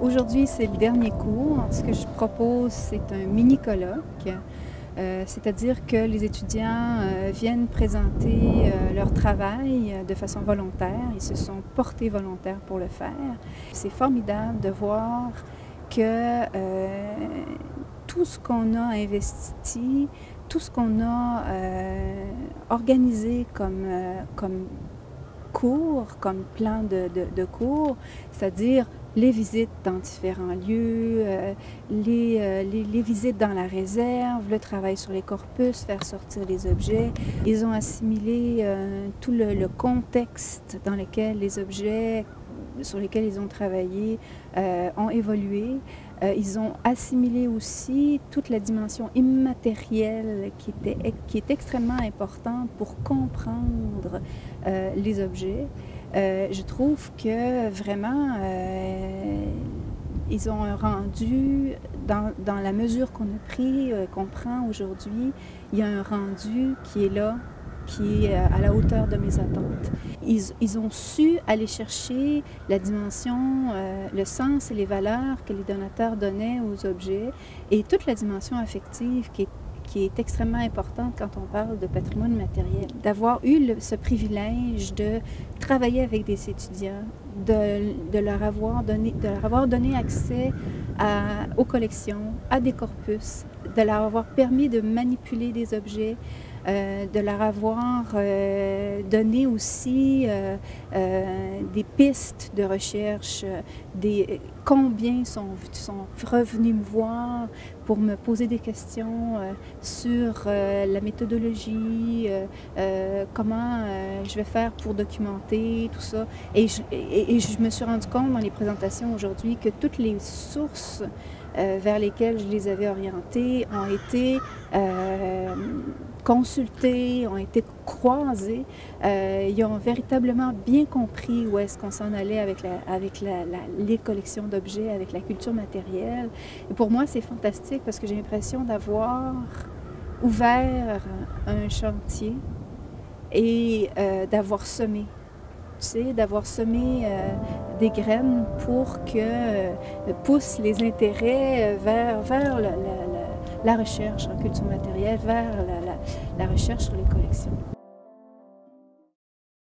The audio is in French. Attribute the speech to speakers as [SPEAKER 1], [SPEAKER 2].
[SPEAKER 1] Aujourd'hui, c'est le dernier cours. Ce que je propose, c'est un mini-colloque, c'est-à-dire que les étudiants viennent présenter leur travail de façon volontaire. Ils se sont portés volontaires pour le faire. C'est formidable de voir que tout ce qu'on a investi, tout ce qu'on a organisé comme cours, comme plan de cours, c'est-à-dire les visites dans différents lieux, les visites dans la réserve, le travail sur les corpus, faire sortir les objets. Ils ont assimilé tout le contexte dans lequel les objets sur lesquels ils ont travaillé ont évolué. Ils ont assimilé aussi toute la dimension immatérielle qui est extrêmement importante pour comprendre les objets. Je trouve que vraiment, ils ont un rendu, dans la mesure qu'on a pris, qu'on prend aujourd'hui, il y a un rendu qui est là, qui est à la hauteur de mes attentes. Ils ont su aller chercher la dimension, le sens et les valeurs que les donateurs donnaient aux objets et toute la dimension affective qui est extrêmement importante quand on parle de patrimoine matériel. D'avoir eu ce privilège de travailler avec des étudiants, de leur avoir donné accès aux collections, à des corpus, de leur avoir permis de manipuler des objets, de leur avoir donné aussi des pistes de recherche, combien sont revenus me voir pour me poser des questions sur la méthodologie, comment je vais faire pour documenter tout ça. Et je me suis rendu compte dans les présentations aujourd'hui que toutes les sources vers lesquelles je les avais orientés ont été consultés, ont été croisés. Ils ont véritablement bien compris où est-ce qu'on s'en allait avec les collections d'objets, avec la culture matérielle. Et pour moi, c'est fantastique parce que j'ai l'impression d'avoir ouvert un chantier et d'avoir semé. Tu sais, d'avoir semé des graines pour que poussent les intérêts vers la recherche en culture matérielle, vers la recherche sur les collections.